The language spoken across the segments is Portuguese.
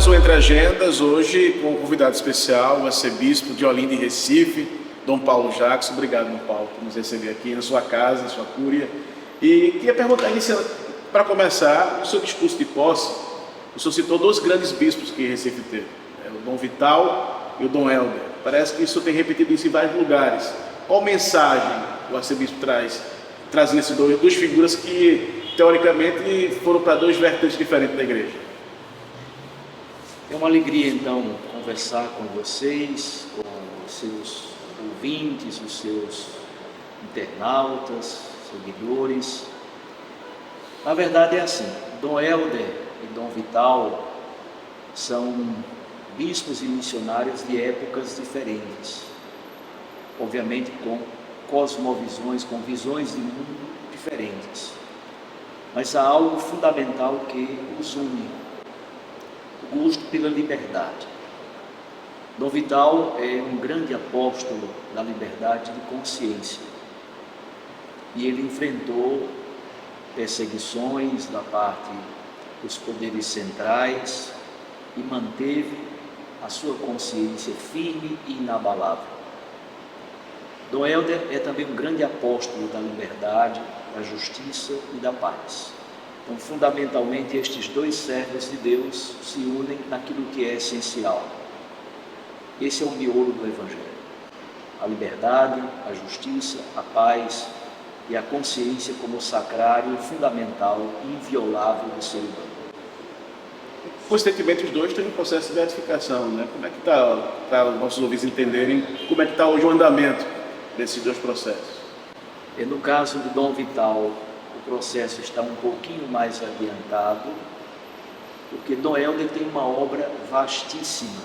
mais um Entre Agendas, hoje com um convidado especial, o arcebispo de Olinda e Recife, Dom Paulo Jackson. Obrigado, Dom Paulo, por nos receber aqui na sua casa, na sua cúria. E queria perguntar, para começar, no seu discurso de posse, o senhor citou dois grandes bispos que Recife teve, o Dom Vital e o Dom Helder. Parece que o senhor tem repetido isso em vários lugares. Qual mensagem o arcebispo trazendo essas duas figuras que, teoricamente, foram para dois vertentes diferentes da igreja? É uma alegria, então, conversar com vocês, com os seus ouvintes, os seus internautas, seguidores. Na verdade é assim, Dom Helder e Dom Vital são bispos e missionários de épocas diferentes, obviamente com cosmovisões, com visões de mundo diferentes, mas há algo fundamental que os une: o gosto pela liberdade. Dom Vital é um grande apóstolo da liberdade de consciência e ele enfrentou perseguições da parte dos poderes centrais e manteve a sua consciência firme e inabalável. Dom Helder é também um grande apóstolo da liberdade, da justiça e da paz. Então, fundamentalmente, estes dois servos de Deus se unem naquilo que é essencial. Esse é o miolo do Evangelho: a liberdade, a justiça, a paz e a consciência como sacrário fundamental e inviolável do ser humano. Constantemente os dois estão em processo de beatificação, né? Como é que está, para os nossos ouvintes entenderem, como é que está hoje o andamento desses dois processos? No caso de Dom Vital, o processo está um pouquinho mais adiantado, porque Dom Helder tem uma obra vastíssima.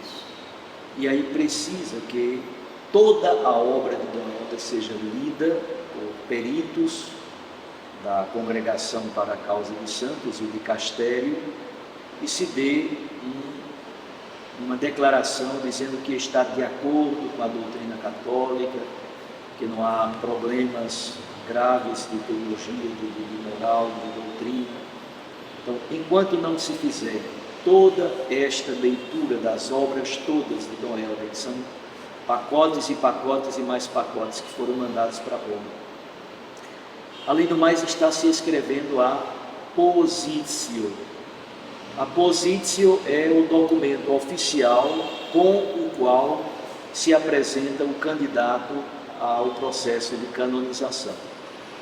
Isso. E aí precisa que toda a obra de Dom Helder seja lida por peritos da Congregação para a Causa dos Santos, o dicastério, e se dê uma declaração dizendo que está de acordo com a doutrina católica, que não há problemas graves de teologia, de moral, de doutrina. Então, enquanto não se fizer toda esta leitura das obras todas de Dom Helder, que são pacotes e pacotes e mais pacotes que foram mandados para Roma, além do mais, está se escrevendo a Positio. A Positio é o documento oficial com o qual se apresenta o candidato ao processo de canonização,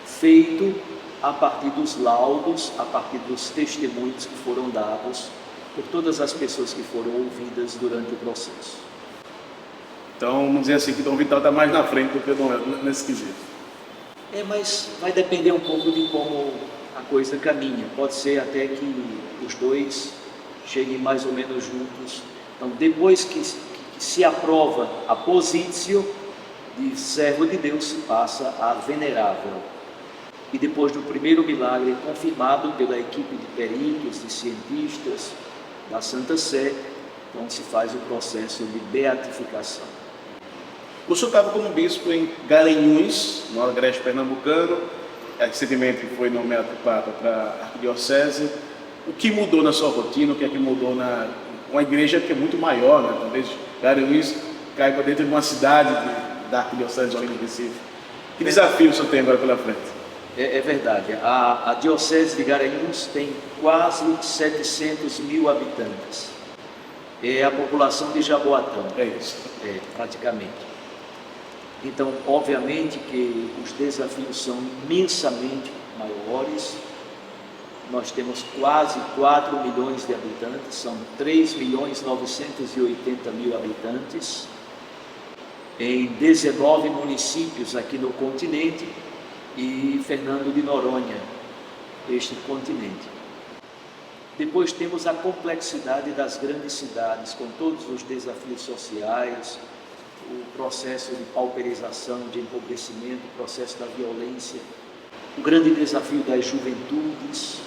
feito a partir dos laudos, a partir dos testemunhos que foram dados por todas as pessoas que foram ouvidas durante o processo. Então, vamos dizer assim, que Dom Vital está mais na frente do que Dom Helder nesse quesito. Mas vai depender um pouco de como a coisa caminha. Pode ser até que os dois cheguem mais ou menos juntos. Então, depois que se aprova a Positio de servo de Deus, se passa a venerável. E depois do primeiro milagre confirmado pela equipe de peritos, de cientistas da Santa Sé, então se faz o processo de beatificação. O senhor estava como bispo em Garanhuns, no Agreste Pernambucano, recentemente foi nomeado Papa para a Arquidiocese. O que mudou na sua rotina? O que é que mudou na uma igreja que é muito maior, né? Talvez Garanhuns caiba dentro de uma cidade da Arquidiocese de Olinda e Recife. Que desafio o senhor tem agora pela frente? É verdade, a Diocese de Garanhuns tem quase 700 mil habitantes. É a população de Jaboatão. É isso. Praticamente. Então, obviamente que os desafios são imensamente maiores. Nós temos quase 4 milhões de habitantes, são 3.980.000 habitantes, em 19 municípios aqui no continente e Fernando de Noronha, este continente. Depois temos a complexidade das grandes cidades, com todos os desafios sociais, o processo de pauperização, de empobrecimento, o processo da violência, o grande desafio das juventudes,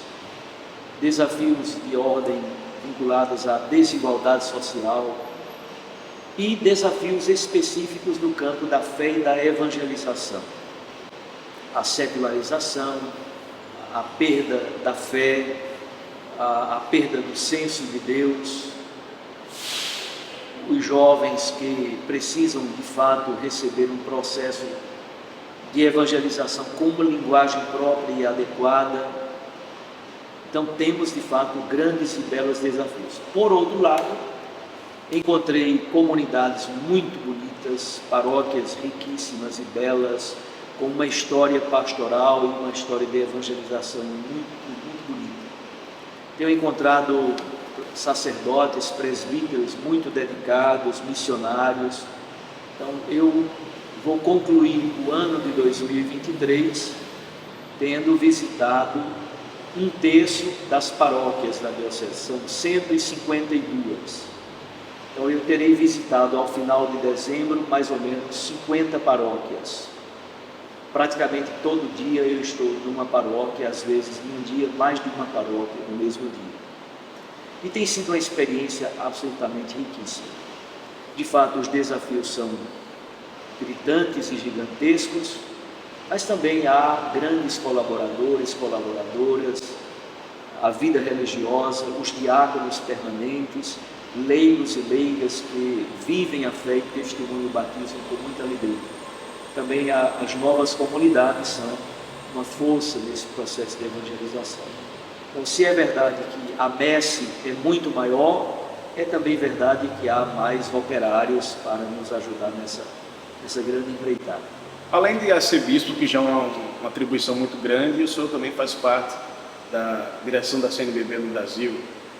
desafios de ordem vinculados à desigualdade social e desafios específicos no campo da fé e da evangelização. A secularização, a perda da fé, a perda do senso de Deus, os jovens que precisam de fato receber um processo de evangelização com uma linguagem própria e adequada. Então temos de fato grandes e belos desafios. Por outro lado, encontrei comunidades muito bonitas, paróquias riquíssimas e belas, com uma história pastoral e uma história de evangelização muito bonita. Tenho encontrado sacerdotes, presbíteros muito dedicados, missionários. Então eu vou concluir o ano de 2023 tendo visitado um terço das paróquias da diocese, são 152. Então eu terei visitado ao final de dezembro mais ou menos 50 paróquias. Praticamente todo dia eu estou numa paróquia, às vezes num dia mais de uma paróquia no mesmo dia. E tem sido uma experiência absolutamente riquíssima. De fato, os desafios são gritantes e gigantescos, mas também há grandes colaboradores, colaboradoras, a vida religiosa, os diáconos permanentes, leigos e leigas que vivem a fé e testemunham o batismo com muita alegria. Também as novas comunidades são uma força nesse processo de evangelização. Então, se é verdade que a messe é muito maior, é também verdade que há mais operários para nos ajudar nessa grande empreitada. Além de arcebispo, que já é uma atribuição muito grande, o senhor também faz parte da direção da CNBB no Brasil.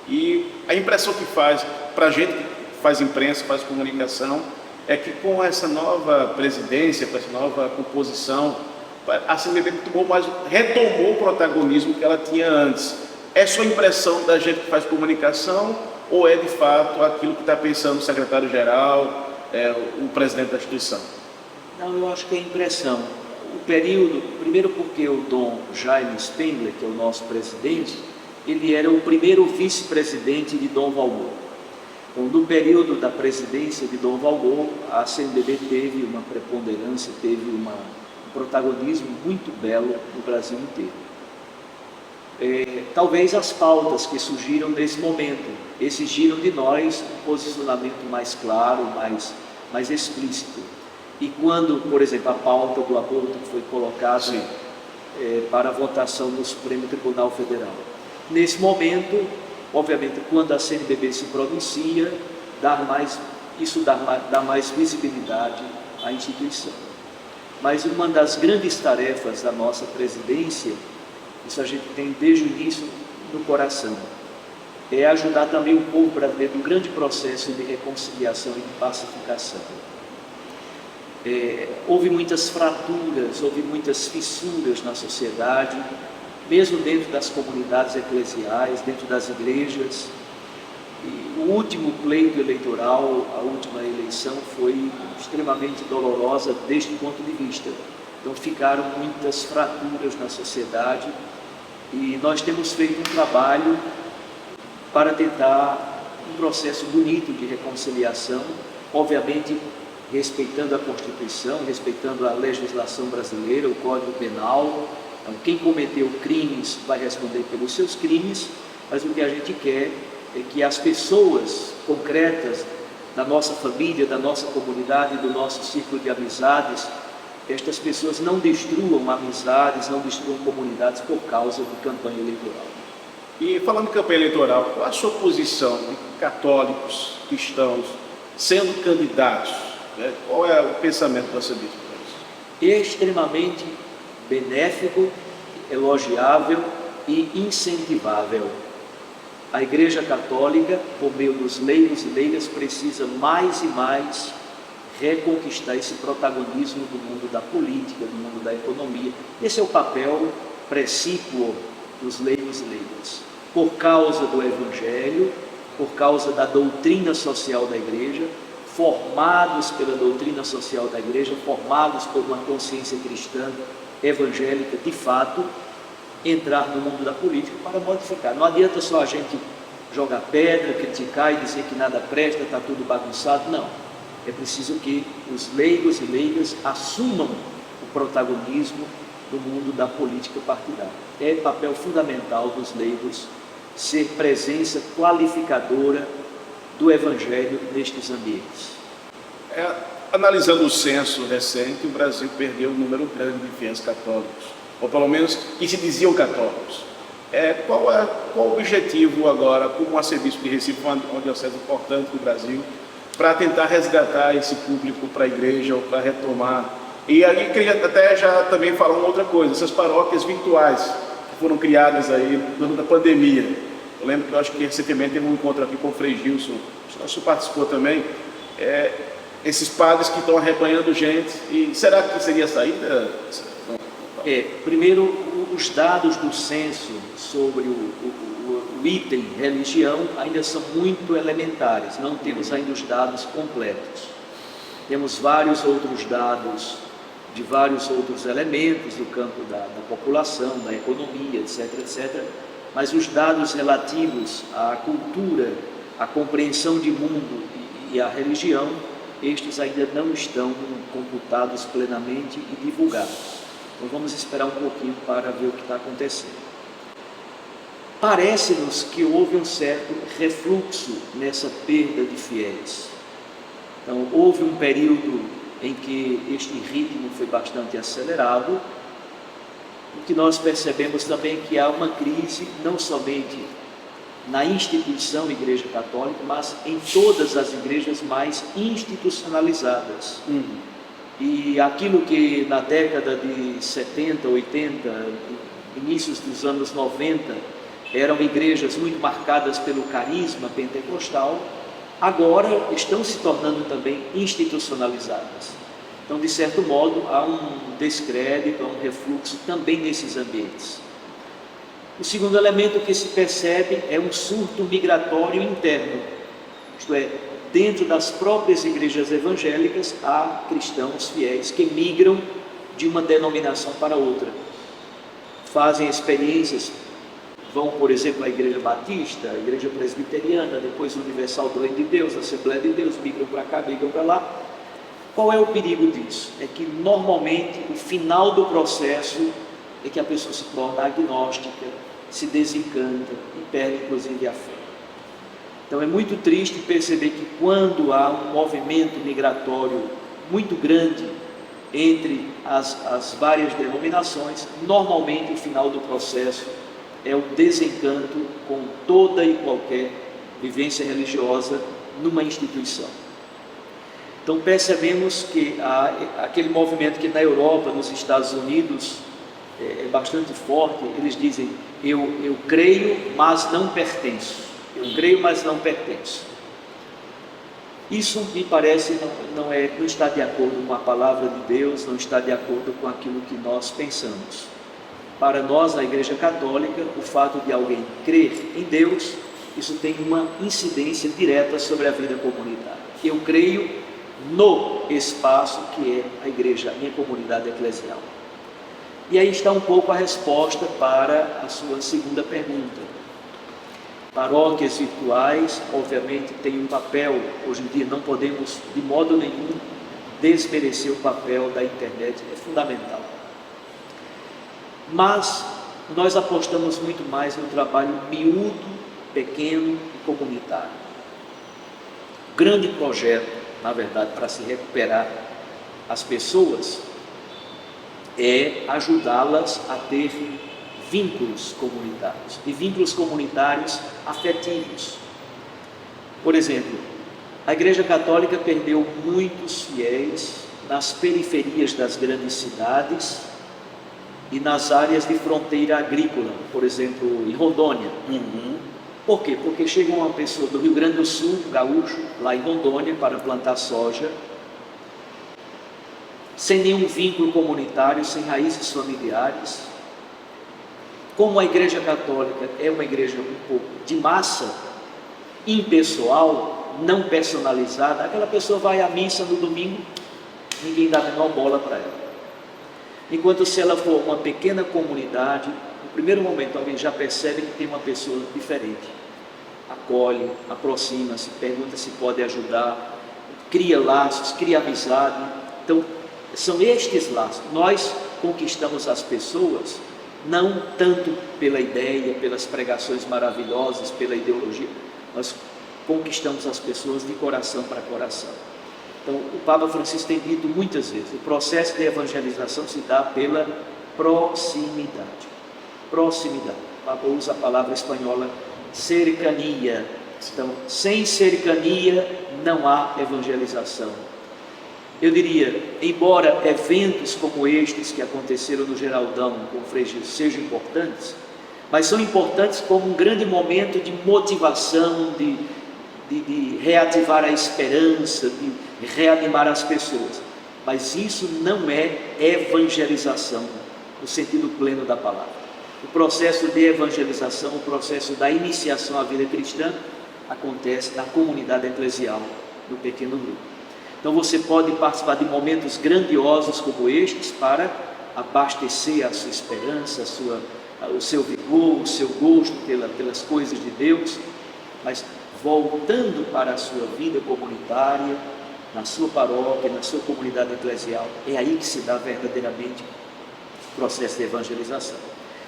E a impressão que faz, para a gente que faz imprensa, faz comunicação, é que com essa nova presidência, com essa nova composição, a CNBB retomou o protagonismo que ela tinha antes. É só impressão da gente que faz comunicação ou é de fato aquilo que está pensando o secretário-geral, o presidente da instituição? Não, eu acho que é impressão. O período, primeiro porque o Dom Jaime Spengler, que é o nosso presidente, ele era o primeiro vice-presidente de Dom Valmor. Então, no período da presidência de Dom Valmor, a CNBB teve uma preponderância, teve um protagonismo muito belo no Brasil inteiro. Talvez as pautas que surgiram nesse momento exigiram de nós um posicionamento mais claro, mais explícito. E quando, por exemplo, a pauta do aborto foi colocada para votação no Supremo Tribunal Federal. Nesse momento, obviamente, quando a CNBB se pronuncia, isso dá mais visibilidade à instituição. Mas uma das grandes tarefas da nossa presidência, isso a gente tem desde o início no coração, é ajudar também o povo brasileiro no grande processo de reconciliação e de pacificação. Houve muitas fraturas, houve muitas fissuras na sociedade, mesmo dentro das comunidades eclesiais, dentro das igrejas. E o último pleito eleitoral, a última eleição, foi extremamente dolorosa deste ponto de vista. Então ficaram muitas fraturas na sociedade e nós temos feito um trabalho para tentar um processo bonito de reconciliação, obviamente respeitando a Constituição, respeitando a legislação brasileira, o Código Penal. Então, quem cometeu crimes vai responder pelos seus crimes, mas o que a gente quer é que as pessoas concretas da nossa família, da nossa comunidade, do nosso círculo de amizades, estas pessoas não destruam amizades, não destruam comunidades por causa de campanha eleitoral. E falando de campanha eleitoral, qual a sua posição de católicos, cristãos, sendo candidatos? Qual é o pensamento do arcebispo? Extremamente benéfico, elogiável e incentivável. A Igreja Católica, por meio dos leigos e leigas, precisa mais e mais reconquistar esse protagonismo do mundo da política, do mundo da economia. Esse é o papel precípuo dos leigos e leigas. Por causa do Evangelho, por causa da doutrina social da Igreja, formados pela doutrina social da Igreja, formados por uma consciência cristã evangélica, de fato, entrar no mundo da política para modificar. Não adianta só a gente jogar pedra, criticar e dizer que nada presta, está tudo bagunçado. Não. É preciso que os leigos e leigas assumam o protagonismo no mundo da política partidária. É papel fundamental dos leigos ser presença qualificadora do Evangelho nestes ambientes? Analisando o censo recente, o Brasil perdeu um número grande de fiéis católicos, ou pelo menos que se diziam católicos. Qual o objetivo agora, como arcebispo de Recife, uma diocese importante do Brasil, para tentar resgatar esse público para a igreja, ou para retomar? E aí queria até já também falar uma outra coisa, essas paróquias virtuais que foram criadas aí durante a pandemia. Eu lembro que eu acho que recentemente teve um encontro aqui com o Frei Gilson, acho que o senhor participou também, esses padres que estão arrebanhando gente, e será que seria a saída? Primeiro, os dados do censo sobre o item religião ainda são muito elementares, não temos ainda os dados completos. Temos vários outros dados de vários outros elementos do campo da população, da economia, etc, etc. Mas os dados relativos à cultura, à compreensão de mundo e à religião, estes ainda não estão computados plenamente e divulgados. Então vamos esperar um pouquinho para ver o que está acontecendo. Parece-nos que houve um certo refluxo nessa perda de fiéis. Então houve um período em que este ritmo foi bastante acelerado, porque nós percebemos também que há uma crise não somente na instituição Igreja Católica, mas em todas as igrejas mais institucionalizadas. E aquilo que na década de 70, 80, inícios dos anos 90, eram igrejas muito marcadas pelo carisma pentecostal, agora estão se tornando também institucionalizadas. Então, de certo modo, há um descrédito, há um refluxo também nesses ambientes. O segundo elemento que se percebe é um surto migratório interno, isto é, dentro das próprias igrejas evangélicas há cristãos fiéis que migram de uma denominação para outra, fazem experiências, vão, por exemplo, à Igreja Batista, à Igreja Presbiteriana, depois Universal do Reino de Deus, Assembleia de Deus, migram para cá, migram para lá. Qual é o perigo disso? É que normalmente o final do processo é que a pessoa se torna agnóstica, se desencanta e perde inclusive a fé. Então é muito triste perceber que quando há um movimento migratório muito grande entre as várias denominações, normalmente o final do processo é o desencanto com toda e qualquer vivência religiosa numa instituição. Então percebemos que aquele movimento que na Europa, nos Estados Unidos, é bastante forte. Eles dizem, eu creio, mas não pertenço. Eu creio, mas não pertenço. Isso me parece não está de acordo com a palavra de Deus, não está de acordo com aquilo que nós pensamos. Para nós, na Igreja Católica, o fato de alguém crer em Deus, isso tem uma incidência direta sobre a vida comunitária. Eu creio no espaço que é a igreja, a minha comunidade eclesial. E aí está um pouco a resposta para a sua segunda pergunta. Paróquias virtuais, obviamente, têm um papel, hoje em dia não podemos de modo nenhum desmerecer o papel da internet, é fundamental. Mas nós apostamos muito mais no trabalho miúdo, pequeno e comunitário. O grande projeto, na verdade, para se recuperar as pessoas, é ajudá-las a ter vínculos comunitários, e vínculos comunitários afetivos. Por exemplo, a Igreja Católica perdeu muitos fiéis nas periferias das grandes cidades e nas áreas de fronteira agrícola, por exemplo, em Rondônia. Por quê? Porque chega uma pessoa do Rio Grande do Sul, gaúcho, lá em Rondônia, para plantar soja, sem nenhum vínculo comunitário, sem raízes familiares. Como a Igreja Católica é uma igreja um pouco de massa, impessoal, não personalizada, aquela pessoa vai à missa no domingo, ninguém dá a menor bola para ela. Enquanto se ela for uma pequena comunidade, no primeiro momento alguém já percebe que tem uma pessoa diferente. Acolhe, aproxima-se, pergunta se pode ajudar, cria laços, cria amizade. Então, são estes laços. Nós conquistamos as pessoas não tanto pela ideia, pelas pregações maravilhosas, pela ideologia. Nós conquistamos as pessoas de coração para coração. Então, o Papa Francisco tem dito muitas vezes, o processo de evangelização se dá pela proximidade. Proximidade. O Papa usa a palavra espanhola cercania. Então, sem cercania não há evangelização. Eu diria, embora eventos como estes que aconteceram no Geraldão com o Frei Jesus sejam importantes, mas são importantes como um grande momento de motivação, de reativar a esperança, de reanimar as pessoas. Mas isso não é evangelização no sentido pleno da palavra. O processo de evangelização, o processo da iniciação à vida cristã, acontece na comunidade eclesial, no pequeno grupo. Então você pode participar de momentos grandiosos como estes para abastecer a sua esperança, o seu vigor, o seu gosto pelas coisas de Deus, mas voltando para a sua vida comunitária, na sua paróquia, na sua comunidade eclesial, é aí que se dá verdadeiramente o processo de evangelização.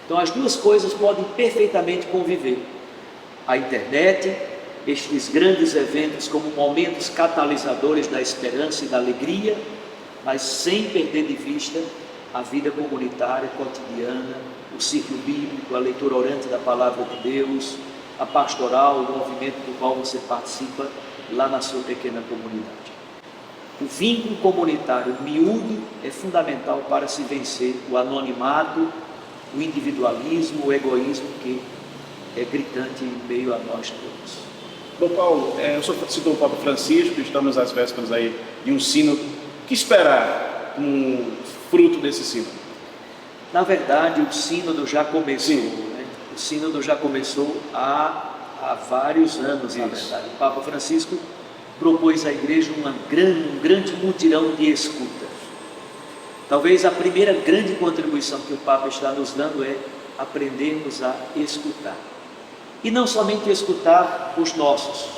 Então as duas coisas podem perfeitamente conviver. A internet, estes grandes eventos como momentos catalisadores da esperança e da alegria, mas sem perder de vista a vida comunitária, cotidiana, o círculo bíblico, a leitura orante da palavra de Deus, a pastoral, o movimento do qual você participa lá na sua pequena comunidade. O vínculo comunitário miúdo é fundamental para se vencer o anonimato, o individualismo, o egoísmo que é gritante em meio a nós todos. Dom Paulo, o senhor citou o Papa Francisco, estamos às vésperas aí de um sínodo. O que esperar um fruto desse sínodo? Na verdade, o sínodo já começou, né? O sínodo já começou há vários anos, na verdade. O Papa Francisco propôs à igreja um grande mutirão de escuta. Talvez a primeira grande contribuição que o Papa está nos dando é aprendermos a escutar. E não somente escutar os nossos,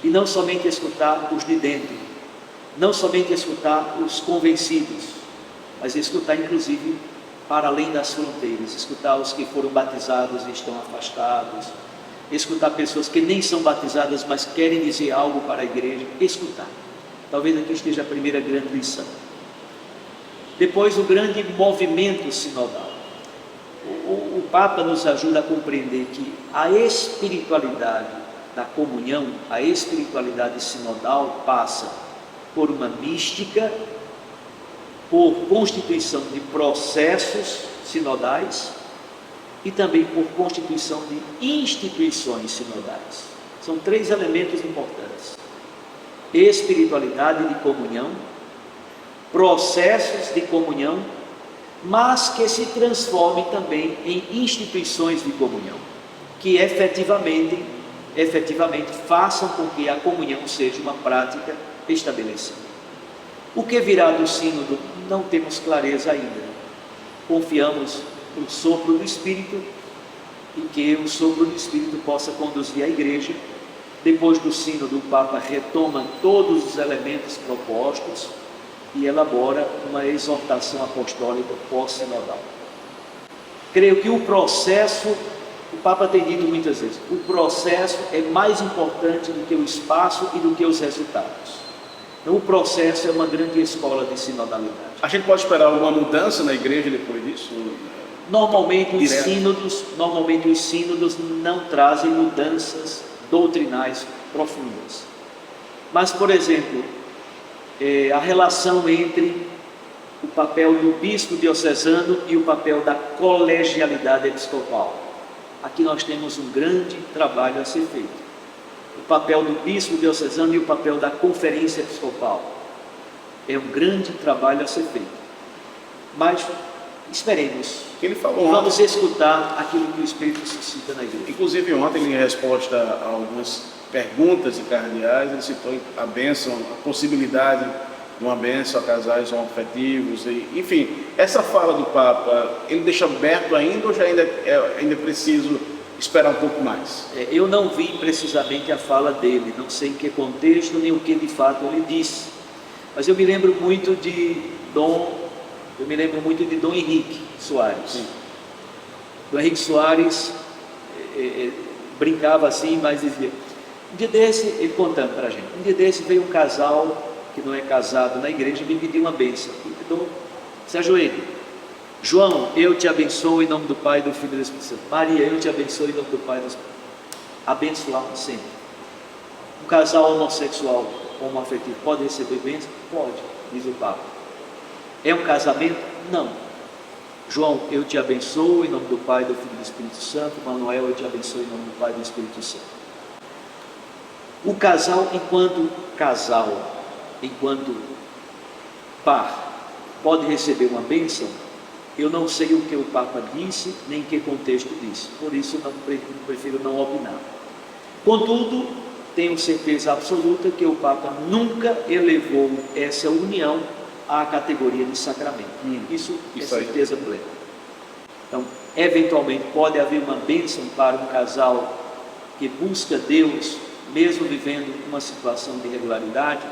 e não somente escutar os de dentro, não somente escutar os convencidos, mas escutar inclusive para além das fronteiras, escutar os que foram batizados e estão afastados, escutar pessoas que nem são batizadas, mas querem dizer algo para a igreja, escutar. Talvez aqui esteja a primeira grande lição. Depois, o grande movimento sinodal. O Papa nos ajuda a compreender que a espiritualidade da comunhão, a espiritualidade sinodal passa por uma mística, por constituição de processos sinodais e também por constituição de instituições sinodais. São três elementos importantes: espiritualidade de comunhão, processos de comunhão, mas que se transformem também em instituições de comunhão, que efetivamente façam com que a comunhão seja uma prática estabelecida. O que virá do sínodo não temos clareza ainda. Confiamos no sopro do Espírito e que o sopro do Espírito possa conduzir a igreja. Depois do sínodo, o Papa retoma todos os elementos propostos e elabora uma exortação apostólica pós-sinodal. Creio que o processo, o Papa tem dito muitas vezes, o processo é mais importante do que o espaço e do que os resultados. Então, o processo é uma grande escola de sinodalidade. A gente pode esperar alguma mudança na igreja depois disso? Normalmente os sínodos não trazem mudanças doutrinais profundas. Mas, por exemplo, a relação entre o papel do bispo diocesano e o papel da colegialidade episcopal. Aqui nós temos um grande trabalho a ser feito. O papel do bispo diocesano e o papel da conferência episcopal. É um grande trabalho a ser feito. Mas esperemos. Ele falou vamos escutar aquilo que o Espírito suscita na igreja. Inclusive ontem, em resposta a algumas perguntas de cardeais, ele citou a bênção, a possibilidade de uma bênção a casais homoafetivos, enfim, essa fala do Papa, ele deixa aberto ainda ou já ainda é preciso esperar um pouco mais? Eu não vi precisamente a fala dele, não sei em que contexto, nem o que de fato ele disse, mas eu me lembro muito de Dom Henrique Soares. Sim. Dom Henrique Soares brincava assim, mas dizia: Um dia desse, ele contando para a gente, um dia desse veio um casal que não é casado na igreja e me pediu uma bênção. Se ajoelhe. João, eu te abençoo em nome do Pai, do Filho e do Espírito Santo. Maria, eu te abençoo em nome do Pai e do Espírito Santo. Abençoar sempre. Um casal homossexual, homoafetivo, pode receber bênção? Pode, diz o Papa. É um casamento? Não. João, eu te abençoo em nome do Pai, do Filho e do Espírito Santo. Manuel, eu te abençoo em nome do Pai e do Espírito Santo. O casal, enquanto par, pode receber uma bênção? Eu não sei o que o Papa disse, nem em que contexto disse. Por isso, prefiro não opinar. Contudo, tenho certeza absoluta que o Papa nunca elevou essa união à categoria de sacramento. Isso é certeza plena. Então, eventualmente, pode haver uma bênção para um casal que busca Deus, mesmo vivendo uma situação de irregularidade.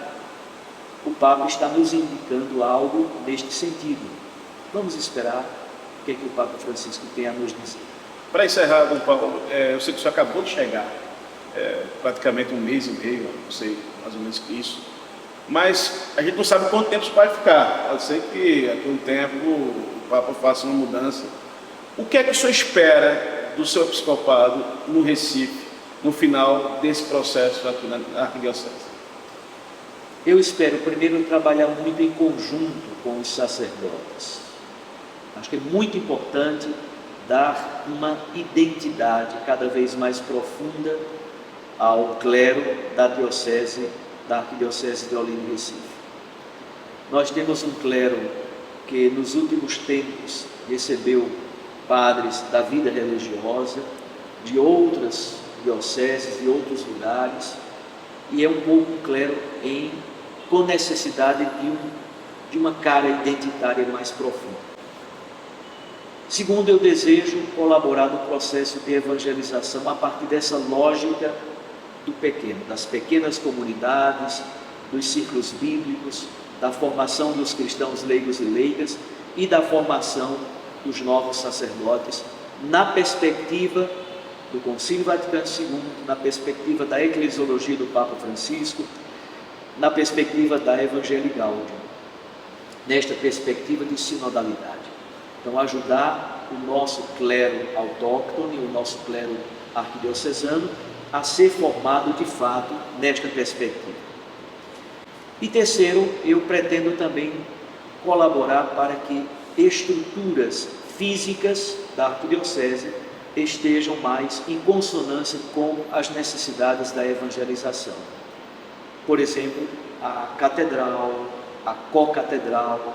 O Papa está nos indicando algo neste sentido. Vamos esperar o que o Papa Francisco tem a nos dizer. Para encerrar, Dom Paulo, eu sei que o senhor acabou de chegar, praticamente 1 mês e meio, não sei, mais ou menos que isso, mas a gente não sabe quanto tempo isso vai ficar. Pode ser que daqui a um tempo o Papa faça uma mudança. O que é que o senhor espera do seu episcopado no Recife, no final desse processo aqui na Arquidiocese? Eu espero primeiro trabalhar muito em conjunto com os sacerdotes. Acho que é muito importante dar uma identidade cada vez mais profunda ao clero da Arquidiocese de Olinda e Recife. Nós temos um clero que nos últimos tempos recebeu padres da vida religiosa de outras dioceses, de outros lugares, e é um pouco um clero com necessidade de uma cara identitária mais profunda. Segundo, eu desejo colaborar no processo de evangelização a partir dessa lógica do pequeno, das pequenas comunidades, dos círculos bíblicos, da formação dos cristãos leigos e leigas e da formação dos novos sacerdotes, na perspectiva do Concílio Vaticano II, na perspectiva da eclesiologia do Papa Francisco, na perspectiva da Evangelii Gaudium, nesta perspectiva de sinodalidade. Então, ajudar o nosso clero autóctone, o nosso clero arquidiocesano, a ser formado de fato nesta perspectiva. E terceiro, eu pretendo também colaborar para que estruturas físicas da arquidiocese estejam mais em consonância com as necessidades da evangelização. Por exemplo, a catedral, a co-catedral,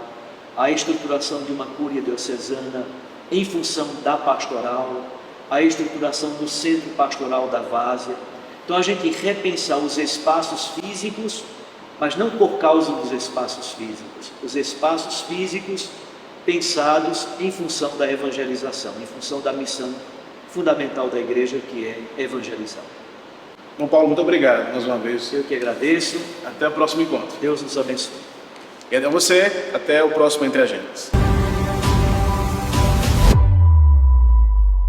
a estruturação de uma cúria diocesana em função da pastoral, a estruturação do centro pastoral da várzea. Então, a gente repensar os espaços físicos, mas não por causa dos espaços físicos. Os espaços físicos pensados em função da evangelização, em função da missão fundamental da igreja, que é evangelizar. Dom Paulo, muito obrigado mais uma vez. Eu que agradeço. Até o próximo encontro. Deus nos abençoe. E a você, até o próximo Entre Agentes.